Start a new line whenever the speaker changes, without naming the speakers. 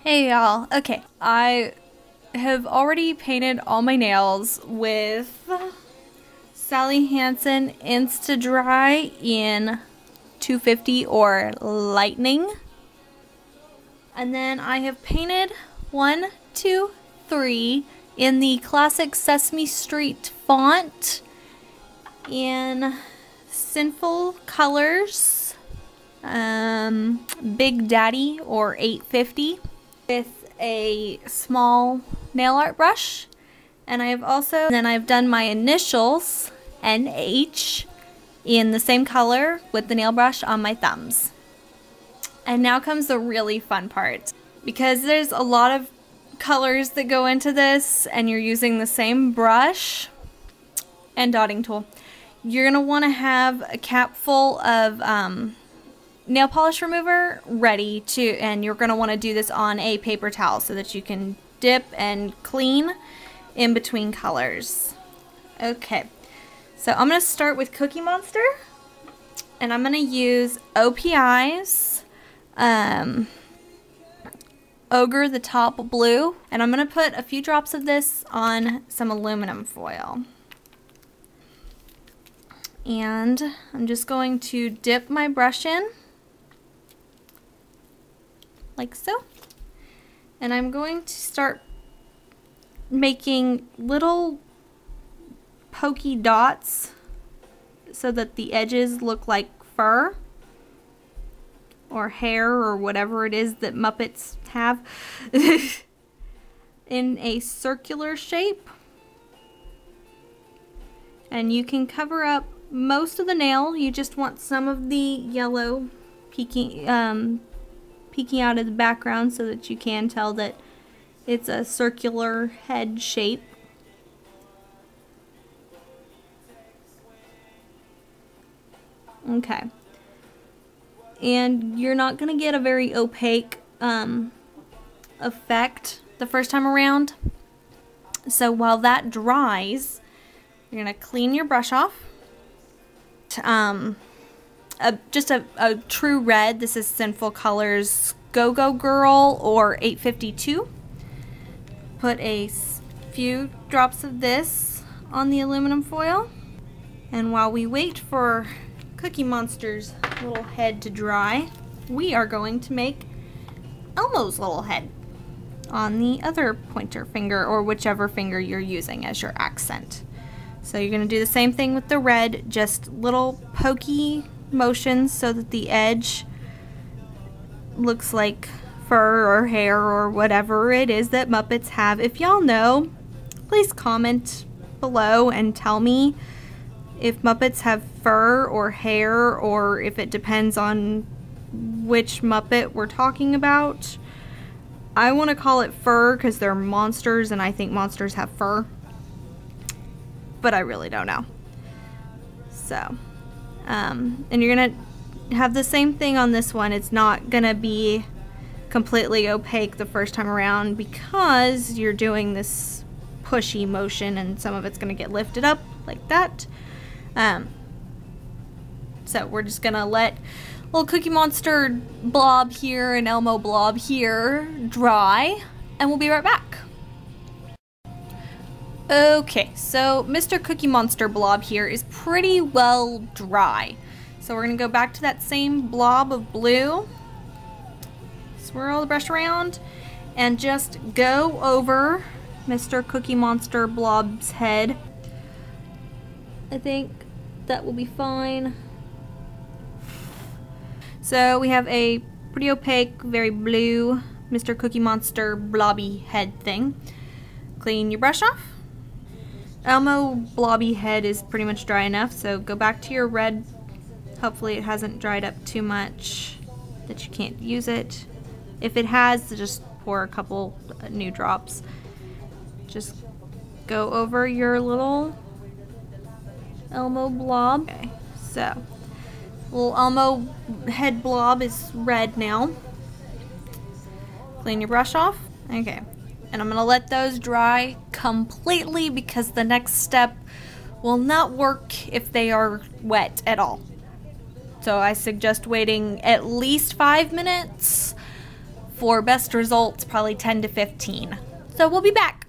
Hey y'all. Okay, I have already painted all my nails with Sally Hansen Insta-Dry in 250 or Lightning. And then I have painted 1, 2, 3 in the classic Sesame Street font in Sinful Colors, Big Daddy or 850 with a small nail art brush. And I've done my initials NH in the same color with the nail brush on my thumbs. And now comes the really fun part. Because there's a lot of colors that go into this and you're using the same brush and dotting tool, you're going to want to have a cap full of nail polish remover ready to, and you're going to want to do this on a paper towel so that you can dip and clean in between colors. Okay, so I'm going to start with Cookie Monster, and I'm going to use OPI's Ogre the Top Blue, and I'm going to put a few drops of this on some aluminum foil. And I'm just going to dip my brush in, like so. And I'm going to start making little pokey dots so that the edges look like fur or hair or whatever it is that Muppets have in a circular shape. And you can cover up most of the nail. You just want some of the yellow peeking out of the background so that you can tell that it's a circular head shape. Okay. And you're not going to get a very opaque effect the first time around. So while that dries, you're going to clean your brush off. Just a true red. This is Sinful Colors Go-Go Girl or 852. Put a few drops of this on the aluminum foil. And while we wait for Cookie Monster's little head to dry, we are going to make Elmo's little head on the other pointer finger or whichever finger you're using as your accent. So you're going to do the same thing with the red, just little pokey motions so that the edge looks like fur or hair or whatever it is that Muppets have. If y'all know, please comment below and tell me if Muppets have fur or hair, or if it depends on which Muppet we're talking about. I want to call it fur because they're monsters and I think monsters have fur, but I really don't know. So, and you're gonna have the same thing on this one. It's not gonna be completely opaque the first time around because you're doing this pushy motion and some of it's gonna get lifted up like that. So we're just gonna let little Cookie Monster blob here and Elmo blob here dry, and we'll be right back. Okay, so Mr. Cookie Monster blob here is pretty well dry. So we're going to go back to that same blob of blue, swirl the brush around, and just go over Mr. Cookie Monster blob's head. I think that will be fine. So we have a pretty opaque, very blue Mr. Cookie Monster blobby head thing. Clean your brush off. Elmo blobby head is pretty much dry enough, so go back to your red. Hopefully it hasn't dried up too much that you can't use it. If it has, just pour a couple new drops. Just go over your little Elmo blob. Okay, so little Elmo head blob is red now. Clean your brush off. Okay. And I'm going to let those dry completely because the next step will not work if they are wet at all. So I suggest waiting at least 5 minutes For best results, probably 10 to 15. So we'll be back.